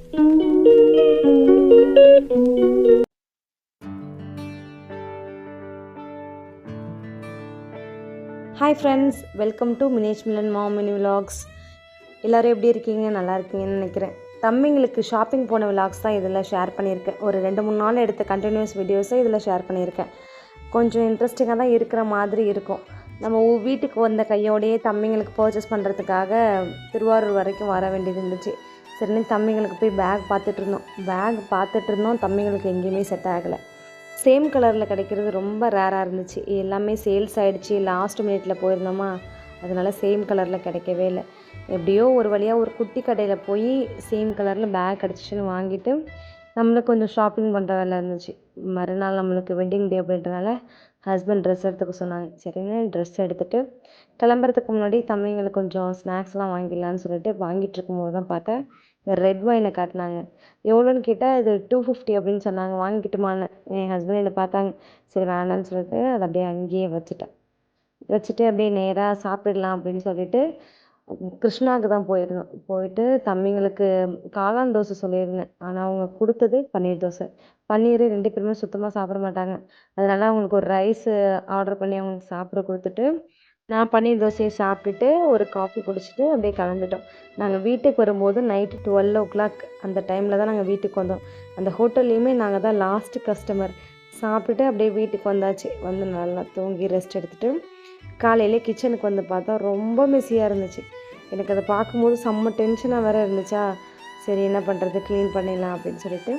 Hi friends, welcome to Minesh Milan mom mini vlogs. எல்லோரும் எப்படி இருக்கீங்க? நல்லா இருக்கீங்கன்னு நினைக்கிறேன். தம்பிங்களுக்கு ஷாப்பிங் போன விலாக்ஸ் தான் இதில் ஷேர் பண்ணியிருக்கேன். ஒரு 2-3 நாள் எடுத்த கண்டினியூஸ் வீடியோஸை இதில் ஷேர் பண்ணியிருக்கேன். கொஞ்சம் இன்ட்ரெஸ்டிங்காக தான் இருக்கிற மாதிரி இருக்கும். நம்ம வீட்டுக்கு வந்த கையோடையே தம்பிங்களுக்கு பர்ச்சேஸ் பண்ணுறதுக்காக திருவாரூர் வரைக்கும் வர வேண்டியது இருந்துச்சு. சரின்னு தம்பிங்களுக்கு போய் பேக் பார்த்துட்டு இருந்தோம். தம்பிங்களுக்கு எங்கேயுமே செட் ஆகலை. சேம் கலரில் கிடைக்கிறது ரொம்ப ரேராக இருந்துச்சு. எல்லாமே சேல்ஸ் ஆகிடுச்சு. லாஸ்ட் மினிட்டில் போயிருந்தோமா, அதனால் சேம் கலரில் கிடைக்கவே இல்லை. எப்படியோ ஒரு வழியாக ஒரு குட்டி கடையில் போய் சேம் கலரில் பேக் கிடச்சிச்சின்னு வாங்கிட்டு நம்மளுக்கு கொஞ்சம் ஷாப்பிங் பண்ணுற வேலை இருந்துச்சு. மறுநாள் நம்மளுக்கு வெட்டிங் டே அப்படின்றனால ஹஸ்பண்ட் ட்ரெஸ் எடுத்துக்க சொன்னாங்க. சரின்னு ட்ரெஸ் எடுத்துகிட்டு கிளம்புறதுக்கு முன்னாடி தம்பிங்களுக்கு கொஞ்சம் ஸ்நாக்ஸ்லாம் வாங்கிடலான்னு சொல்லிட்டு வாங்கிட்டு இருக்கும்போது தான் பார்த்தேன், ரெட் ஒயினை காட்டினாங்க. எவ்வளோன்னு கேட்டால் இது 250 அப்படின்னு சொன்னாங்க. வாங்கிக்கிட்டுமான்னு என் ஹஸ்பண்ட் என்னை பார்த்தாங்க. சரி வேணான்னு சொல்லிட்டு அதை அப்படியே அங்கேயே வச்சுட்டு அப்படியே நேராக சாப்பிடலாம் அப்படின்னு சொல்லிட்டு கிருஷ்ணாவுக்கு தான் போயிருந்தோம். போயிட்டு தம்பிங்களுக்கு காளான் தோசை சொல்லியிருந்தேன். ஆனால் அவங்க கொடுத்தது பன்னீர் தோசை. பன்னீர் 2 பேருமே சுத்தமாக சாப்பிட மாட்டாங்க. அதனால அவங்களுக்கு ஒரு ரைஸு ஆர்டர் பண்ணி அவங்களுக்கு சாப்பிட கொடுத்துட்டு நான் பன்னீர் தோசையை சாப்பிட்டுட்டு ஒரு காஃபி குடிச்சிட்டு அப்படியே கிளம்பிட்டோம். நாங்கள் வீட்டுக்கு வரும்போது நைட்டு 12 அந்த டைமில் தான் நாங்கள் வீட்டுக்கு வந்தோம். அந்த ஹோட்டல்லையுமே நாங்கள் தான் லாஸ்ட்டு கஸ்டமர். சாப்பிட்டுட்டு அப்படியே வீட்டுக்கு வந்தாச்சு. வந்து நல்லா தூங்கி ரெஸ்ட் எடுத்துகிட்டு காலையிலே கிச்சனுக்கு வந்து பார்த்தா ரொம்ப மெஸ்ஸியாக இருந்துச்சு. எனக்கு அதை பார்க்கும்போது செம்ம டென்ஷனாக வேறு இருந்துச்சா, சரி என்ன பண்ணுறது, க்ளீன் பண்ணிடலாம் அப்படின்னு சொல்லிட்டு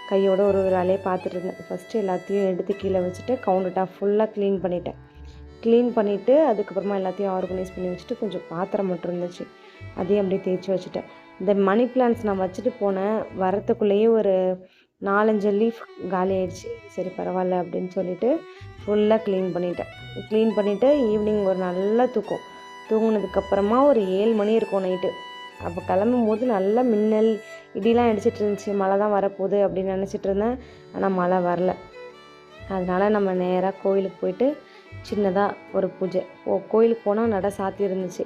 கையோட ஒரு வேலையை பார்த்துட்டு இருந்தேன். ஃபஸ்ட்டு எல்லாத்தையும் எடுத்து கீழே வச்சுட்டு கவுண்டர் டாப் ஃபுல்லாக க்ளீன் பண்ணிவிட்டு அதுக்கப்புறமா எல்லாத்தையும் ஆர்கனைஸ் பண்ணி வச்சுட்டு கொஞ்சம் பாத்திரம் மட்டும் இருந்துச்சு, அதையும் அப்படியே தேய்ச்சி வச்சுட்டேன். இந்த மணி பிளான்ட்ஸ் நான் வச்சுட்டு போனேன், வரத்துக்குள்ளேயே ஒரு 4-5 லீஃப் காலி ஆயிடுச்சு. சரி பரவாயில்ல அப்படின்னு சொல்லிட்டு ஃபுல்லாக க்ளீன் பண்ணிவிட்டு ஈவினிங் ஒரு நல்ல தூங்கினதுக்கப்புறமா ஒரு 7 மணி இருக்கும் நைட்டு. அப்போ கிளம்பும் போது நல்லா மின்னல் இடிலாம் அடிச்சிட்டு இருந்துச்சு. மழை தான் வரப்போகுது அப்படின்னு நினச்சிட்டு இருந்தேன். ஆனால் மழை வரல. அதனால் நம்ம நேராக கோயிலுக்கு போயிட்டு சின்னதாக ஒரு பூஜை. கோயிலுக்கு போனால் நட சாத்தி இருந்துச்சு.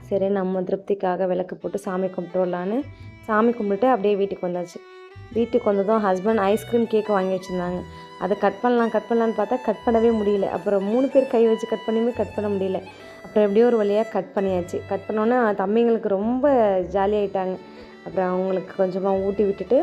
சரி நம்ம திருப்திக்காக விளக்கு போட்டு சாமி கும்பிட்டு வரலான்னு சாமி கும்பிட்டு அப்படியே வீட்டுக்கு வந்தாச்சு. வீட்டுக்கு வந்ததும் ஹஸ்பண்ட் ஐஸ்கிரீம் கேக்கு வாங்கி வச்சுருந்தாங்க. அதை கட் பண்ணலான்னு பார்த்தா கட் பண்ணவே முடியல. அப்புறம் 3 பேர் கை வச்சு கட் பண்ண முடியல. அப்புறம் எப்படியோ ஒரு வழியாக கட் பண்ணியாச்சு. கட் பண்ணோன்னே தம்பிங்களுக்கு ரொம்ப ஜாலியாகிட்டாங்க. அப்புறம் அவங்களுக்கு கொஞ்சமாக ஊட்டி விட்டுட்டு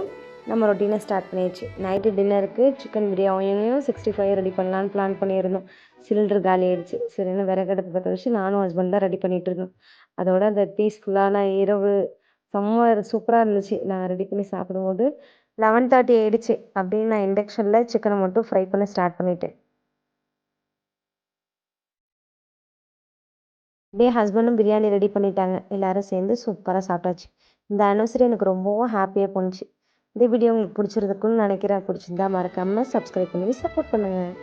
நம்ம ரொட்டீனை ஸ்டார்ட் பண்ணியாச்சு. நைட்டு டின்னருக்கு சிக்கன் பிரியாணியும் 65 ரெடி பண்ணலான்னு பிளான் பண்ணியிருந்தோம். சிலிண்டர் காலி ஆயிடுச்சு. சரின்னு விறகடுப்பு பற்ற வச்சு நானும் ஹஸ்பண்ட் தான் ரெடி பண்ணிகிட்டு இருந்தோம். அதோட அந்த பீஸ்ஃபுல்லான இரவு செம்ம சூப்பராக இருந்துச்சு. நான் ரெடி பண்ணி சாப்பிடும்போது 11:30 ஆயிடுச்சு. அப்படின்னு நான் இண்டக்ஷனில் சிக்கனை மட்டும் ஃப்ரை பண்ண ஸ்டார்ட் பண்ணிட்டேன். அப்படியே ஹஸ்பண்டும் பிரியாணி ரெடி பண்ணிட்டாங்க. எல்லோரும் சேர்ந்து சூப்பராக சாப்பிட்டாச்சு. இந்த ஆனிவர்சரி எனக்கு ரொம்பவும் ஹாப்பியாக போணுச்சு. இந்த வீடியோ உங்களுக்கு பிடிச்சிருக்குன்னு நினைக்கிறேன். பிடிச்சிருந்தா மறக்காமல் சப்ஸ்கிரைப் பண்ணி சப்போர்ட் பண்ணுங்கள்.